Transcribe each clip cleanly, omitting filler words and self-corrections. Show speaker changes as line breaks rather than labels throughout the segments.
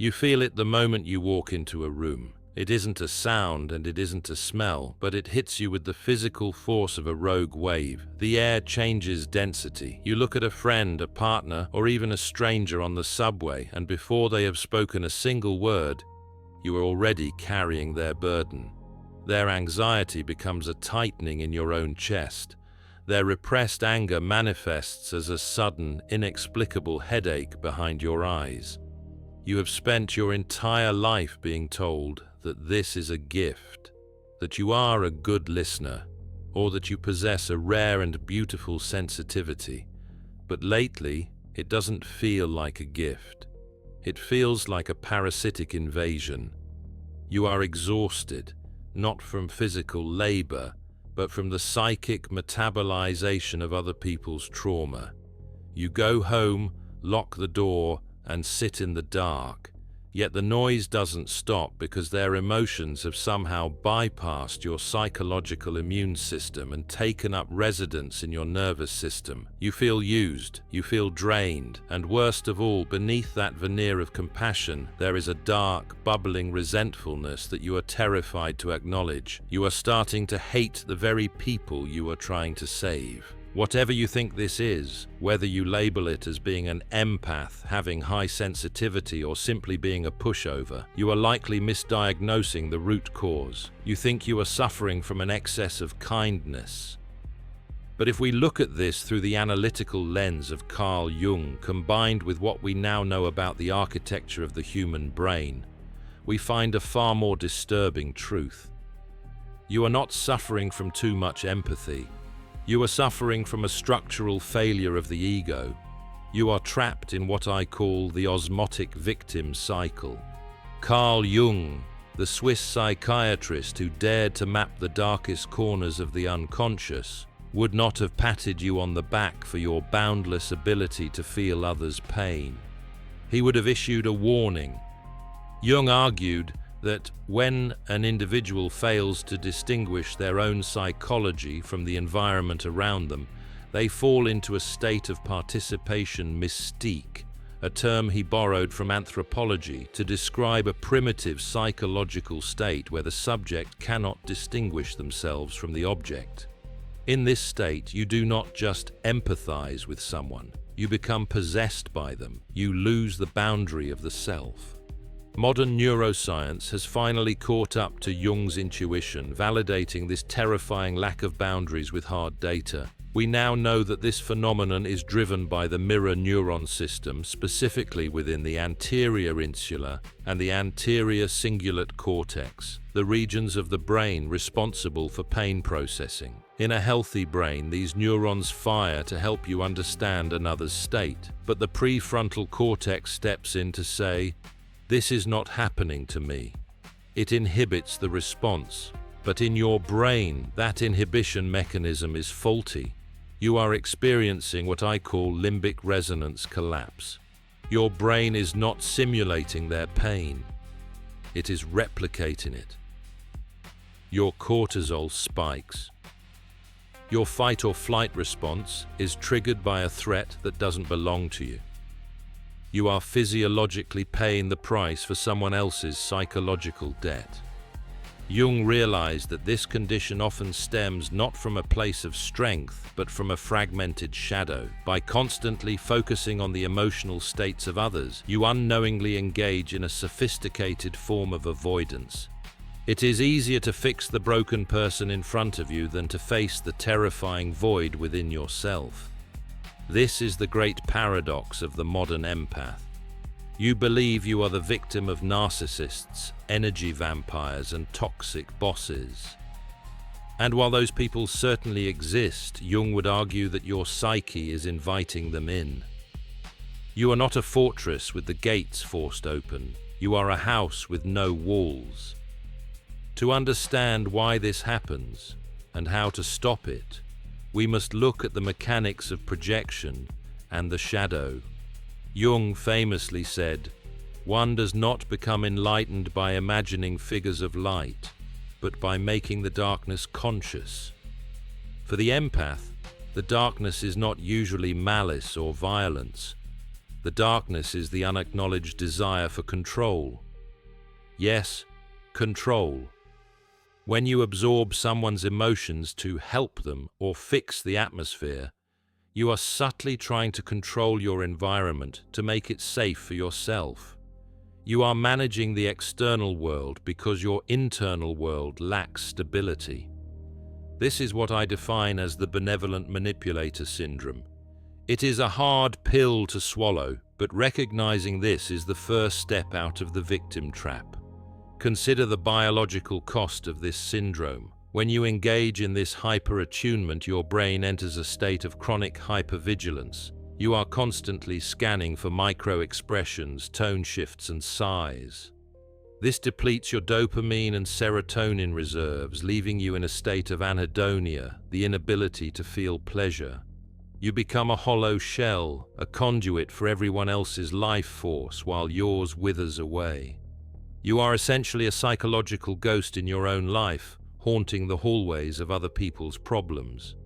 You feel it the moment you walk into a room. It isn't a sound and it isn't a smell, but it hits you with the physical force of a rogue wave. The air changes density. You look at a friend, a partner, or even a stranger on the subway, and before they have spoken a single word, you are already carrying their burden. Their anxiety becomes a tightening in your own chest. Their repressed anger manifests as a sudden, inexplicable headache behind your eyes. You have spent your entire life being told that this is a gift, that you are a good listener, or that you possess a rare and beautiful sensitivity. But lately, it doesn't feel like a gift. It feels like a parasitic invasion. You are exhausted, not from physical labor, but from the psychic metabolization of other people's trauma. You go home, lock the door, and sit in the dark. Yet the noise doesn't stop because their emotions have somehow bypassed your psychological immune system and taken up residence in your nervous system. You feel used, you feel drained, and worst of all, beneath that veneer of compassion, there is a dark, bubbling resentfulness that you are terrified to acknowledge. You are starting to hate the very people you are trying to save. Whatever you think this is, whether you label it as being an empath, having high sensitivity, or simply being a pushover, you are likely misdiagnosing the root cause. You think you are suffering from an excess of kindness. But if we look at this through the analytical lens of Carl Jung, combined with what we now know about the architecture of the human brain, we find a far more disturbing truth. You are not suffering from too much empathy. You are suffering from a structural failure of the ego. You are trapped in what I call the Osmotic Victim Cycle. Carl Jung, the Swiss psychiatrist who dared to map the darkest corners of the unconscious, would not have patted you on the back for your boundless ability to feel others' pain. He would have issued a warning. Jung argued that when an individual fails to distinguish their own psychology from the environment around them, they fall into a state of participation mystique, a term he borrowed from anthropology to describe a primitive psychological state where the subject cannot distinguish themselves from the object. In this state, you do not just empathize with someone, you become possessed by them. You lose the boundary of the self. Modern neuroscience has finally caught up to Jung's intuition, validating this terrifying lack of boundaries with hard data. We now know that this phenomenon is driven by the mirror neuron system, specifically within the anterior insula and the anterior cingulate cortex, the regions of the brain responsible for pain processing. In a healthy brain, these neurons fire to help you understand another's state, but the prefrontal cortex steps in to say, "This is not happening to me." It inhibits the response. But in your brain, that inhibition mechanism is faulty. You are experiencing what I call limbic resonance collapse. Your brain is not simulating their pain. It is replicating it. Your cortisol spikes. Your fight or flight response is triggered by a threat that doesn't belong to you. You are physiologically paying the price for someone else's psychological debt. Jung realized that this condition often stems not from a place of strength, but from a fragmented shadow. By constantly focusing on the emotional states of others, you unknowingly engage in a sophisticated form of avoidance. It is easier to fix the broken person in front of you than to face the terrifying void within yourself. This is the great paradox of the modern empath. You believe you are the victim of narcissists, energy vampires, and toxic bosses. And while those people certainly exist, Jung would argue that your psyche is inviting them in. You are not a fortress with the gates forced open. You are a house with no walls. To understand why this happens and how to stop it, we must look at the mechanics of projection and the shadow. Jung famously said, "One does not become enlightened by imagining figures of light, but by making the darkness conscious." For the empath, the darkness is not usually malice or violence. The darkness is the unacknowledged desire for control. Yes, control. When you absorb someone's emotions to help them or fix the atmosphere, you are subtly trying to control your environment to make it safe for yourself. You are managing the external world because your internal world lacks stability. This is what I define as the benevolent manipulator syndrome. It is a hard pill to swallow, but recognizing this is the first step out of the victim trap. Consider the biological cost of this syndrome. When you engage in this hyper-attunement, your brain enters a state of chronic hypervigilance. You are constantly scanning for micro-expressions, tone shifts, and sighs. This depletes your dopamine and serotonin reserves, leaving you in a state of anhedonia, the inability to feel pleasure. You become a hollow shell, a conduit for everyone else's life force while yours withers away. You are essentially a psychological ghost in your own life, haunting the hallways of other people's problems.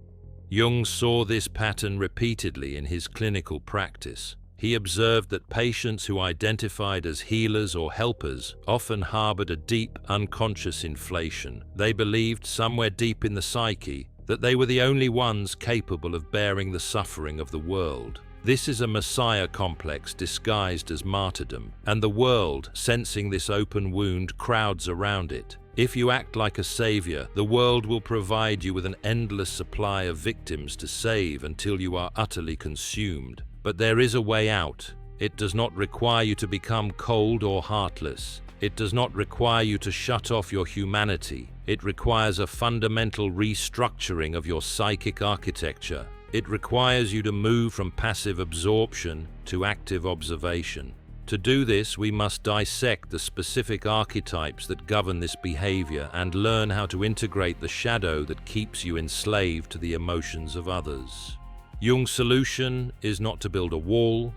Jung saw this pattern repeatedly in his clinical practice. He observed that patients who identified as healers or helpers often harbored a deep, unconscious inflation. They believed somewhere deep in the psyche that they were the only ones capable of bearing the suffering of the world. This is a messiah complex disguised as martyrdom, and the world, sensing this open wound, crowds around it. If you act like a savior, the world will provide you with an endless supply of victims to save until you are utterly consumed. But there is a way out. It does not require you to become cold or heartless. It does not require you to shut off your humanity. It requires a fundamental restructuring of your psychic architecture. It requires you to move from passive absorption to active observation. To do this, we must dissect the specific archetypes that govern this behavior and learn how to integrate the shadow that keeps you enslaved to the emotions of others. Jung's solution is not to build a wall,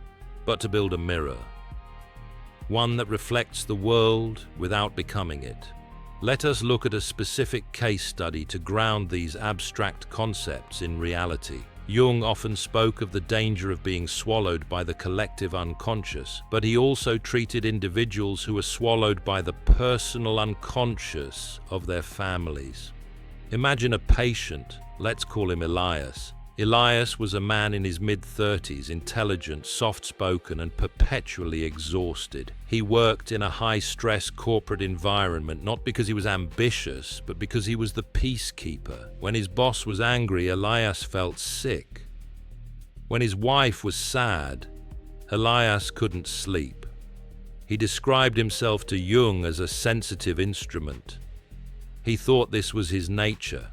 but to build a mirror. One that reflects the world without becoming it. Let us look at a specific case study to ground these abstract concepts in reality. Jung often spoke of the danger of being swallowed by the collective unconscious, but he also treated individuals who were swallowed by the personal unconscious of their families. Imagine a patient, let's call him Elias. Elias was a man in his mid-30s, intelligent, soft-spoken, and perpetually exhausted. He worked in a high-stress corporate environment, not because he was ambitious, but because he was the peacekeeper. When his boss was angry, Elias felt sick. When his wife was sad, Elias couldn't sleep. He described himself to Jung as a sensitive instrument. He thought this was his nature.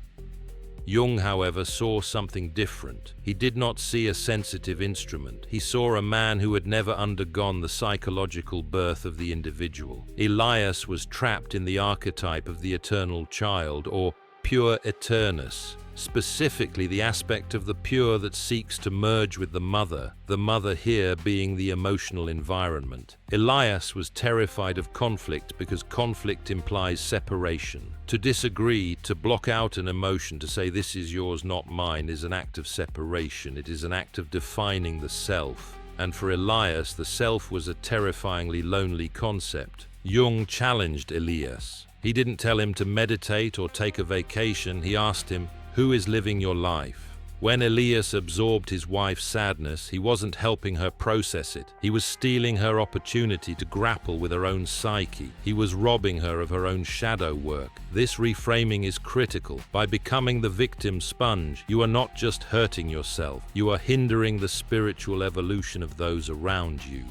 Jung, however, saw something different. He did not see a sensitive instrument. He saw a man who had never undergone the psychological birth of the individual. Elias was trapped in the archetype of the eternal child, or pure eternus, specifically the aspect of the pure that seeks to merge with the mother here being the emotional environment. Elias was terrified of conflict because conflict implies separation. To disagree, to block out an emotion, to say this is yours, not mine, is an act of separation. It is an act of defining the self. And for Elias, the self was a terrifyingly lonely concept. Jung challenged Elias. He didn't tell him to meditate or take a vacation. He asked him, who is living your life? When Elias absorbed his wife's sadness, he wasn't helping her process it. He was stealing her opportunity to grapple with her own psyche. He was robbing her of her own shadow work. This reframing is critical. By becoming the victim sponge, you are not just hurting yourself, you are hindering the spiritual evolution of those around you.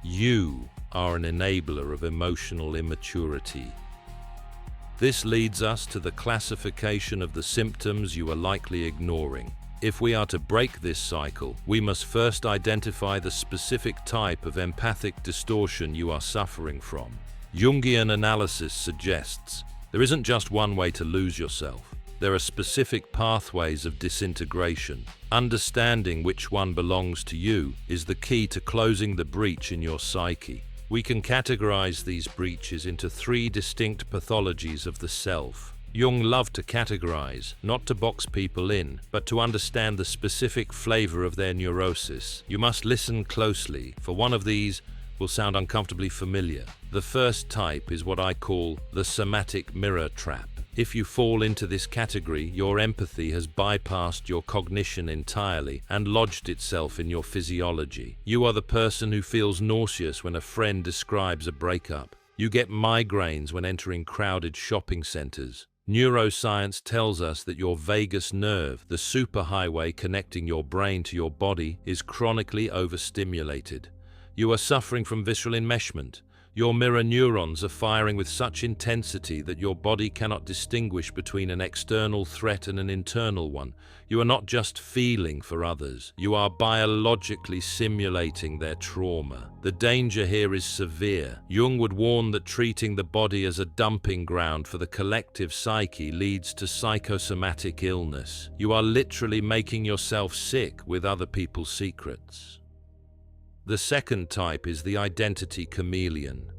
You are an enabler of emotional immaturity. This leads us to the classification of the symptoms you are likely ignoring. If we are to break this cycle, we must first identify the specific type of empathic distortion you are suffering from. Jungian analysis suggests there isn't just one way to lose yourself. There are specific pathways of disintegration. Understanding which one belongs to you is the key to closing the breach in your psyche. We can categorize these breaches into three distinct pathologies of the self. Jung loved to categorize, not to box people in, but to understand the specific flavor of their neurosis. You must listen closely, for one of these will sound uncomfortably familiar. The first type is what I call the somatic mirror trap. If you fall into this category, your empathy has bypassed your cognition entirely and lodged itself in your physiology. You are the person who feels nauseous when a friend describes a breakup. You get migraines when entering crowded shopping centers. Neuroscience tells us that your vagus nerve, the superhighway connecting your brain to your body, is chronically overstimulated. You are suffering from visceral enmeshment. Your mirror neurons are firing with such intensity that your body cannot distinguish between an external threat and an internal one. You are not just feeling for others, you are biologically simulating their trauma. The danger here is severe. Jung would warn that treating the body as a dumping ground for the collective psyche leads to psychosomatic illness. You are literally making yourself sick with other people's secrets. The second type is the identity chameleon.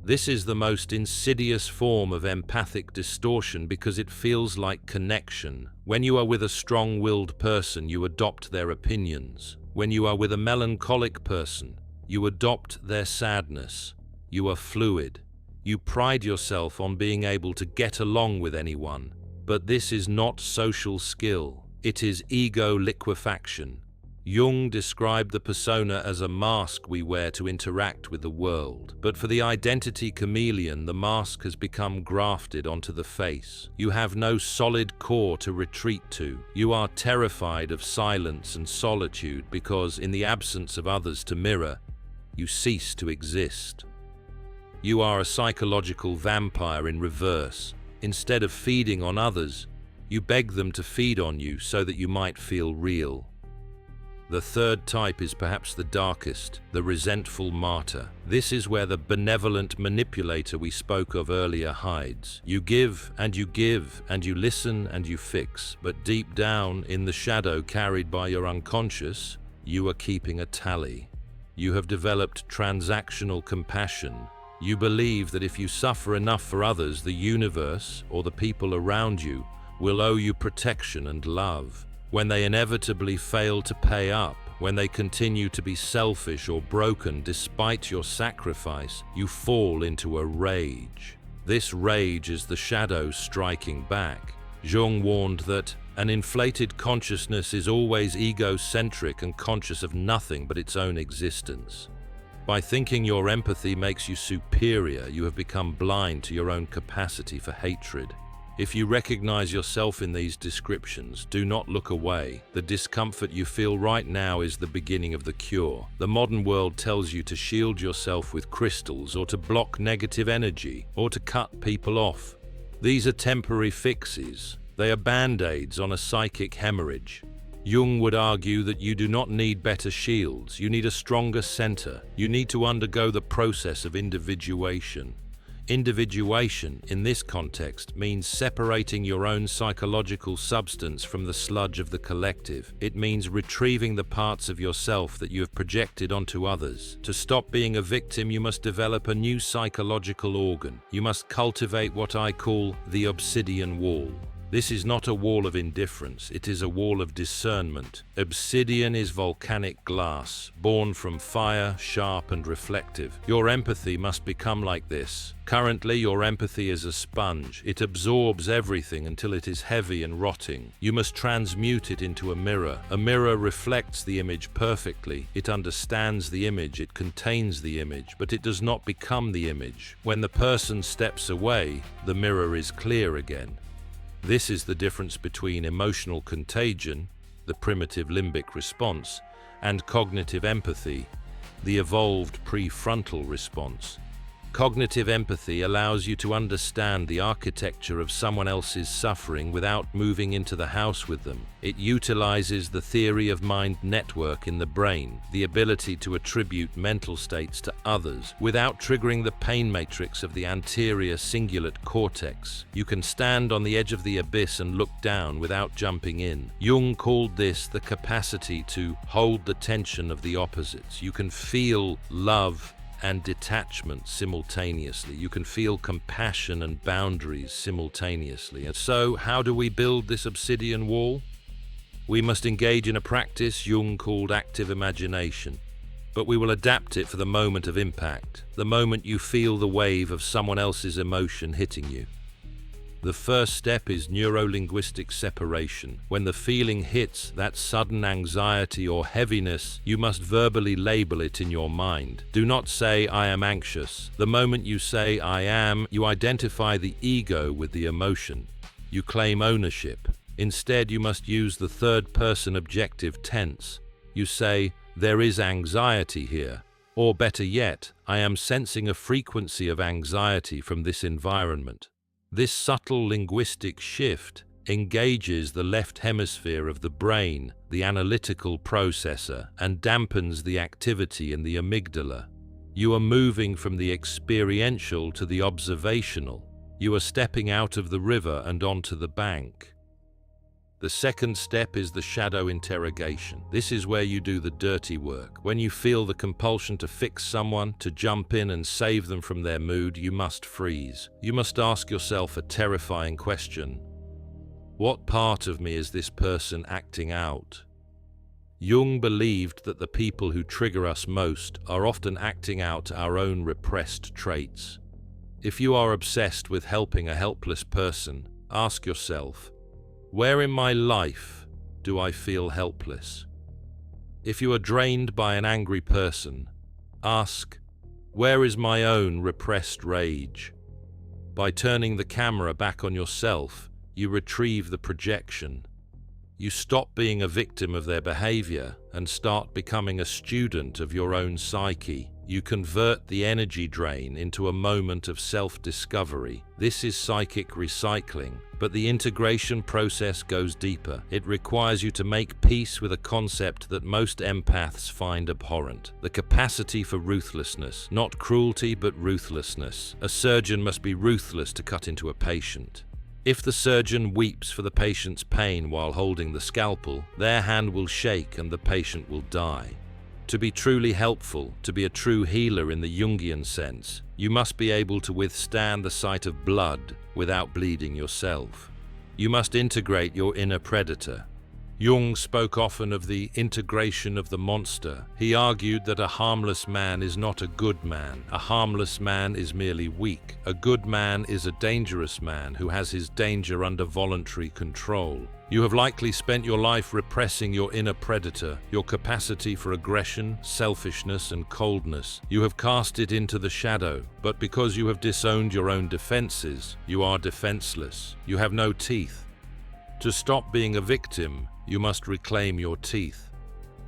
This is the most insidious form of empathic distortion because it feels like connection. When you are with a strong-willed person, you adopt their opinions. When you are with a melancholic person, you adopt their sadness. You are fluid. You pride yourself on being able to get along with anyone. But this is not social skill. It is ego liquefaction. Jung described the persona as a mask we wear to interact with the world. But for the identity chameleon, the mask has become grafted onto the face. You have no solid core to retreat to. You are terrified of silence and solitude because, in the absence of others to mirror, you cease to exist. You are a psychological vampire in reverse. Instead of feeding on others, you beg them to feed on you so that you might feel real. The third type is perhaps the darkest, the resentful martyr. This is where the benevolent manipulator we spoke of earlier hides. You give, and you listen, and you fix. But deep down, in the shadow carried by your unconscious, you are keeping a tally. You have developed transactional compassion. You believe that if you suffer enough for others, the universe, or the people around you, will owe you protection and love. When they inevitably fail to pay up, when they continue to be selfish or broken despite your sacrifice, you fall into a rage. This rage is the shadow striking back. Jung warned that an inflated consciousness is always egocentric and conscious of nothing but its own existence. By thinking your empathy makes you superior, you have become blind to your own capacity for hatred. If you recognize yourself in these descriptions, do not look away. The discomfort you feel right now is the beginning of the cure. The modern world tells you to shield yourself with crystals, or to block negative energy, or to cut people off. These are temporary fixes. They are band-aids on a psychic hemorrhage. Jung would argue that you do not need better shields. You need a stronger center. You need to undergo the process of individuation. Individuation, in this context, means separating your own psychological substance from the sludge of the collective. It means retrieving the parts of yourself that you have projected onto others. To stop being a victim, you must develop a new psychological organ. You must cultivate what I call the obsidian wall. This is not a wall of indifference, it is a wall of discernment. Obsidian is volcanic glass, born from fire, sharp and reflective. Your empathy must become like this. Currently, your empathy is a sponge. It absorbs everything until it is heavy and rotting. You must transmute it into a mirror. A mirror reflects the image perfectly. It understands the image, it contains the image, but it does not become the image. When the person steps away, the mirror is clear again. This is the difference between emotional contagion, the primitive limbic response, and cognitive empathy, the evolved prefrontal response. Cognitive empathy allows you to understand the architecture of someone else's suffering without moving into the house with them. It utilizes the theory of mind network in the brain, the ability to attribute mental states to others without triggering the pain matrix of the anterior cingulate cortex. You can stand on the edge of the abyss and look down without jumping in. Jung called this the capacity to hold the tension of the opposites. You can feel love and detachment simultaneously. You can feel compassion and boundaries simultaneously. And so, how do we build this obsidian wall? We must engage in a practice Jung called active imagination, but we will adapt it for the moment of impact, the moment you feel the wave of someone else's emotion hitting you. The first step is neuro-linguistic separation. When the feeling hits, that sudden anxiety or heaviness, you must verbally label it in your mind. Do not say, "I am anxious." The moment you say, "I am," you identify the ego with the emotion. You claim ownership. Instead, you must use the third-person objective tense. You say, "There is anxiety here." Or better yet, "I am sensing a frequency of anxiety from this environment." This subtle linguistic shift engages the left hemisphere of the brain, the analytical processor, and dampens the activity in the amygdala. You are moving from the experiential to the observational. You are stepping out of the river and onto the bank. The second step is the shadow interrogation. This is where you do the dirty work. When you feel the compulsion to fix someone, to jump in and save them from their mood, you must freeze. You must ask yourself a terrifying question. What part of me is this person acting out? Jung believed that the people who trigger us most are often acting out our own repressed traits. If you are obsessed with helping a helpless person, ask yourself, where in my life do I feel helpless? If you are drained by an angry person, ask, where is my own repressed rage? By turning the camera back on yourself, you retrieve the projection. You stop being a victim of their behavior and start becoming a student of your own psyche. You convert the energy drain into a moment of self-discovery. This is psychic recycling, but the integration process goes deeper. It requires you to make peace with a concept that most empaths find abhorrent: the capacity for ruthlessness, not cruelty but ruthlessness. A surgeon must be ruthless to cut into a patient. If the surgeon weeps for the patient's pain while holding the scalpel, their hand will shake and the patient will die. To be truly helpful, to be a true healer in the Jungian sense, you must be able to withstand the sight of blood without bleeding yourself. You must integrate your inner predator. Jung spoke often of the integration of the monster. He argued that a harmless man is not a good man. A harmless man is merely weak. A good man is a dangerous man who has his danger under voluntary control. You have likely spent your life repressing your inner predator, your capacity for aggression, selfishness, and coldness. You have cast it into the shadow, but because you have disowned your own defenses, you are defenseless. You have no teeth. To stop being a victim, you must reclaim your teeth.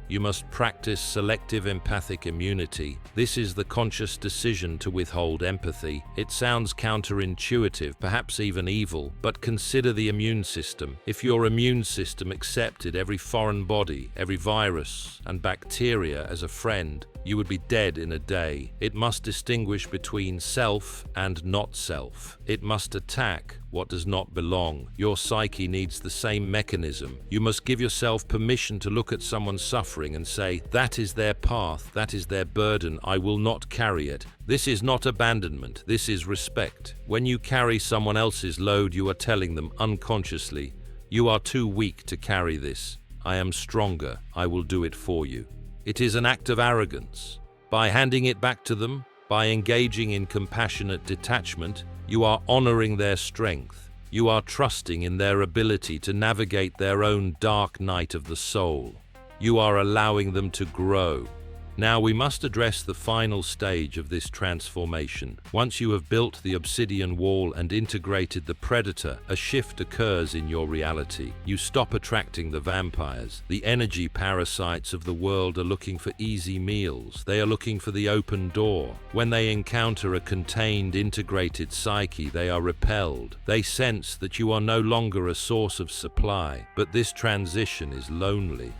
You must practice selective empathic immunity. This is the conscious decision to withhold empathy. It sounds counterintuitive, perhaps even evil, but consider the immune system. If your immune system accepted every foreign body, every virus and bacteria as a friend, you would be dead in a day. It must distinguish between self and not self. It must attack what does not belong. Your psyche needs the same mechanism. You must give yourself permission to look at someone suffering and say, that is their path, that is their burden, I will not carry it. This is not abandonment, this is respect. When you carry someone else's load, you are telling them unconsciously, you are too weak to carry this. I am stronger, I will do it for you. It is an act of arrogance. By handing it back to them, by engaging in compassionate detachment, you are honoring their strength. You are trusting in their ability to navigate their own dark night of the soul. You are allowing them to grow. Now we must address the final stage of this transformation. Once you have built the obsidian wall and integrated the predator, a shift occurs in your reality. You stop attracting the vampires. The energy parasites of the world are looking for easy meals. They are looking for the open door. When they encounter a contained, integrated psyche, they are repelled. They sense that you are no longer a source of supply, but this transition is lonely.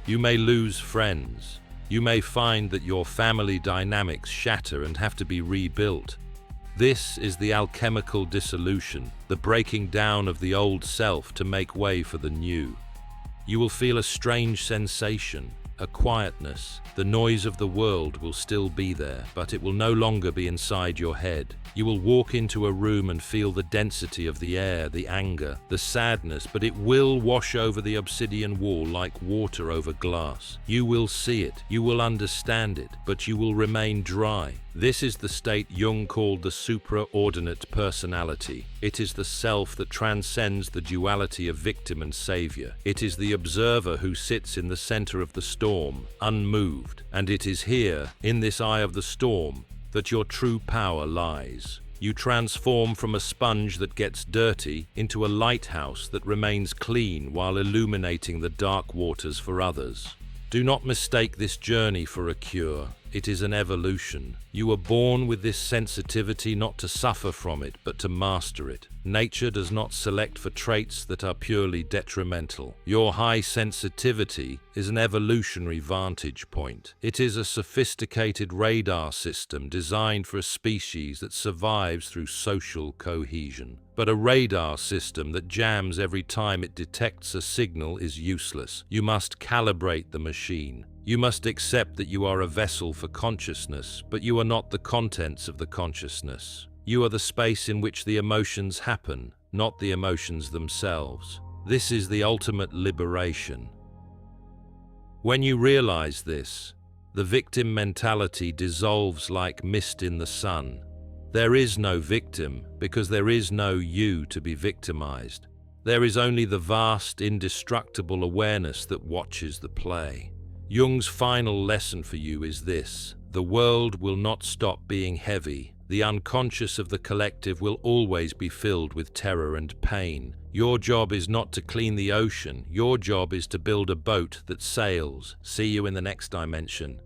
You may lose friends. You may find that your family dynamics shatter and have to be rebuilt. This is the alchemical dissolution, the breaking down of the old self to make way for the new. You will feel a strange sensation. a quietness. The noise of the world will still be there, but it will no longer be inside your head. You will walk into a room and feel the density of the air, the anger, the sadness, but it will wash over the obsidian wall like water over glass. You will see it, you will understand it, but you will remain dry. This is the state Jung called the supraordinate personality. It is the self that transcends the duality of victim and savior. It is the observer who sits in the center of the storm, unmoved. And it is here, in this eye of the storm, that your true power lies. You transform from a sponge that gets dirty into a lighthouse that remains clean while illuminating the dark waters for others. Do not mistake this journey for a cure. It is an evolution. You were born with this sensitivity not to suffer from it, but to master it. Nature does not select for traits that are purely detrimental. Your high sensitivity is an evolutionary vantage point. It is a sophisticated radar system designed for a species that survives through social cohesion. But a radar system that jams every time it detects a signal is useless. You must calibrate the machine. You must accept that you are a vessel for consciousness, but you are not the contents of the consciousness. You are the space in which the emotions happen, not the emotions themselves. This is the ultimate liberation. When you realize this, the victim mentality dissolves like mist in the sun. There is no victim because there is no you to be victimized. There is only the vast, indestructible awareness that watches the play. Jung's final lesson for you is this: the world will not stop being heavy. The unconscious of the collective will always be filled with terror and pain. Your job is not to clean the ocean. Your job is to build a boat that sails. See you in the next dimension.